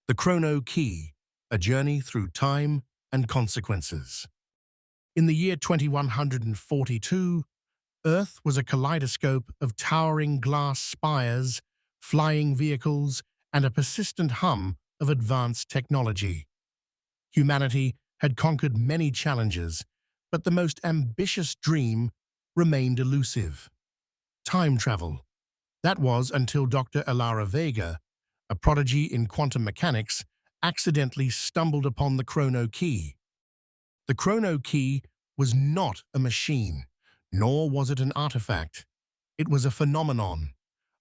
The Chrono Key, a journey through time and consequences. In the year 2142, Earth was a kaleidoscope of towering glass spires, flying vehicles, and a persistent hum of advanced technology. Humanity had conquered many challenges, but the most ambitious dream remained elusive. Time travel. That was until Dr. Elara Vega, a prodigy in quantum mechanics, accidentally stumbled upon the Chrono Key. The Chrono Key was not a machine, nor was it an artifact. It was a phenomenon,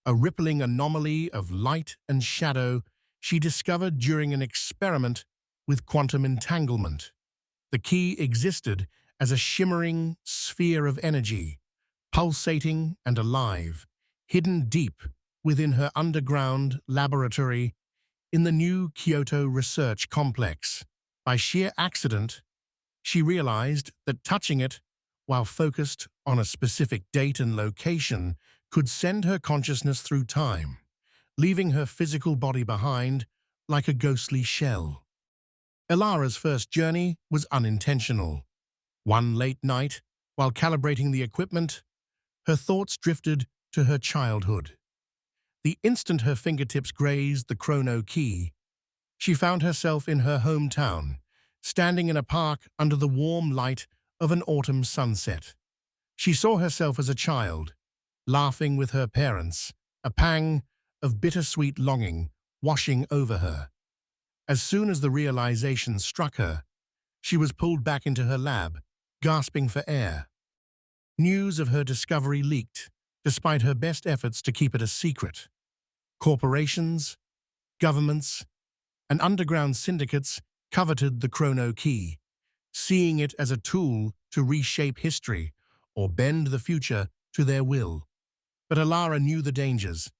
a rippling anomaly of light and shadow she discovered during an experiment with quantum entanglement. The key existed as a shimmering sphere of energy, pulsating and alive, hidden deep within her underground laboratory in the new Kyoto Research Complex. By sheer accident, she realized that touching it, while focused on a specific date and location, could send her consciousness through time, leaving her physical body behind like a ghostly shell. Elara's first journey was unintentional. One late night, while calibrating the equipment, her thoughts drifted to her childhood. The instant her fingertips grazed the Chrono Key, she found herself in her hometown, standing in a park under the warm light of an autumn sunset. She saw herself as a child, laughing with her parents, a pang of bittersweet longing washing over her. As soon as the realization struck her, she was pulled back into her lab, gasping for air. News of her discovery leaked, despite her best efforts to keep it a secret. Corporations, governments, and underground syndicates coveted the Chrono Key, seeing it as a tool to reshape history or bend the future to their will. But Elara knew the dangers.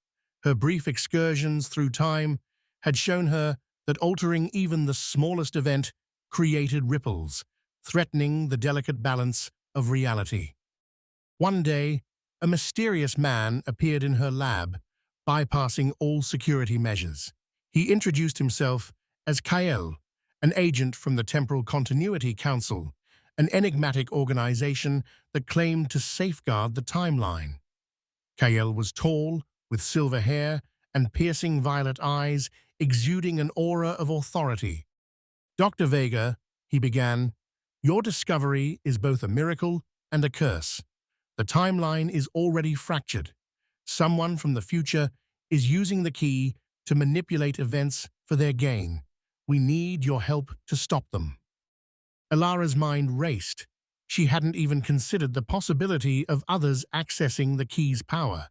Her brief excursions through time had shown her that altering even the smallest event created ripples, threatening the delicate balance of reality. One day, a mysterious man appeared in her lab, bypassing all security measures. He introduced himself as Kael, an agent from the Temporal Continuity Council, an enigmatic organization that claimed to safeguard the timeline. Kael was tall, with silver hair and piercing violet eyes, exuding an aura of authority. "Dr. Vega," he began, "your discovery is both a miracle and a curse. The timeline is already fractured. Someone from the future is using the key to manipulate events for their gain. We need your help to stop them." Elara's mind raced. She hadn't even considered the possibility of others accessing the key's power.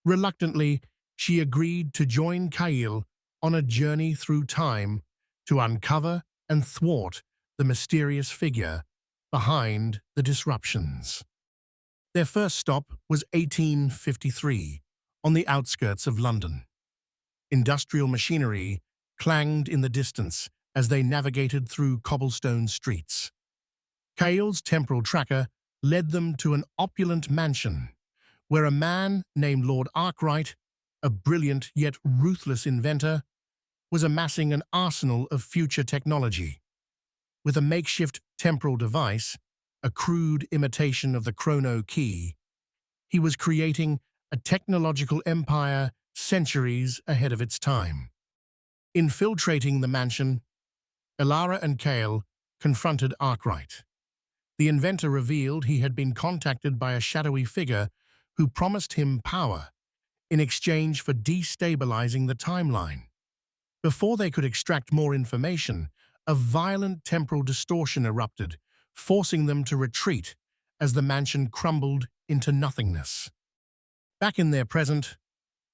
Reluctantly, she agreed to join Kael on a journey through time to uncover and thwart the mysterious figure behind the disruptions. Their first stop was 1853, on the outskirts of London. Industrial machinery clanged in the distance as they navigated through cobblestone streets. Kael's temporal tracker led them to an opulent mansion, where a man named Lord Arkwright, a brilliant yet ruthless inventor, was amassing an arsenal of future technology. With a makeshift temporal device, a crude imitation of the Chrono Key, he was creating a technological empire centuries ahead of its time. Infiltrating the mansion, Elara and Kael confronted Arkwright. The inventor revealed he had been contacted by a shadowy figure who promised him power in exchange for destabilizing the timeline. Before they could extract more information, a violent temporal distortion erupted, forcing them to retreat as the mansion crumbled into nothingness. Back in their present,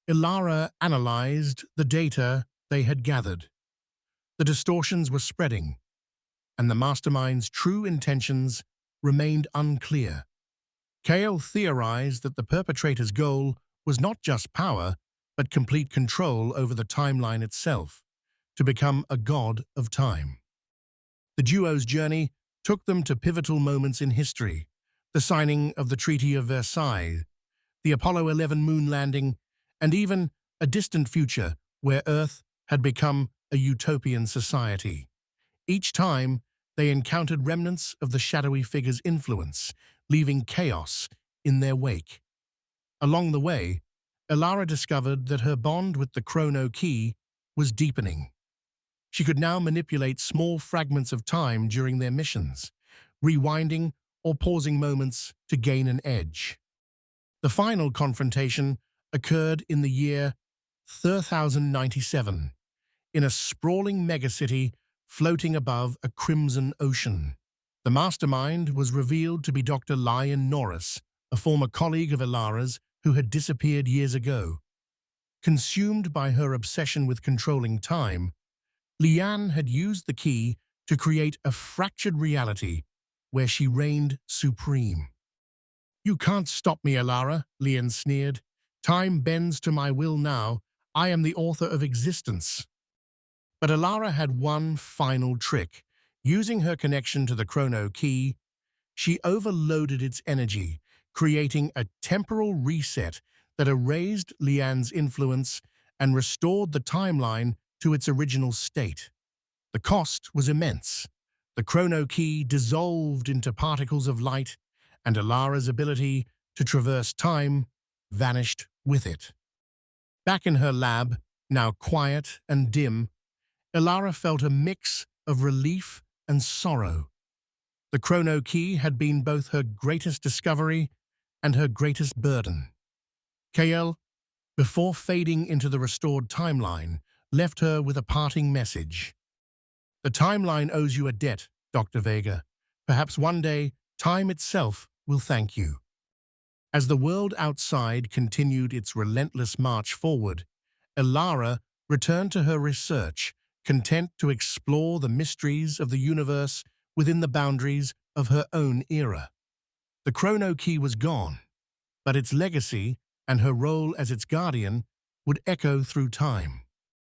Elara analyzed the data they had gathered. The distortions were spreading, and the mastermind's true intentions remained unclear. Kael theorized that the perpetrator's goal was not just power, but complete control over the timeline itself, to become a god of time. The duo's journey took them to pivotal moments in history: the signing of the Treaty of Versailles, the Apollo 11 moon landing, and even a distant future where Earth had become a utopian society. Each time, they encountered remnants of the shadowy figure's influence, leaving chaos in their wake. Along the way, Elara discovered that her bond with the Chrono Key was deepening. She could now manipulate small fragments of time during their missions, rewinding or pausing moments to gain an edge. The final confrontation occurred in the year 3097, in a sprawling megacity floating above a crimson ocean. The mastermind was revealed to be Dr. Lion Norris, a former colleague of Elara's who had disappeared years ago. Consumed by her obsession with controlling time, Lian had used the key to create a fractured reality where she reigned supreme. "You can't stop me, Elara," Lian sneered. "Time bends to my will now. I am the author of existence." But Elara had one final trick. Using her connection to the Chrono Key, she overloaded its energy, creating a temporal reset that erased Lian's influence and restored the timeline to its original state. The cost was immense. The Chrono Key dissolved into particles of light, and Elara's ability to traverse time vanished with it. Back in her lab, now quiet and dim, Elara felt a mix of relief and sorrow. The Chrono Key had been both her greatest discovery and her greatest burden. Kael, before fading into the restored timeline, left her with a parting message. "The timeline owes you a debt, Dr. Vega. Perhaps one day, time itself will thank you." As the world outside continued its relentless march forward, Elara returned to her research, content to explore the mysteries of the universe within the boundaries of her own era. The Chrono Key was gone, but its legacy and her role as its guardian would echo through time.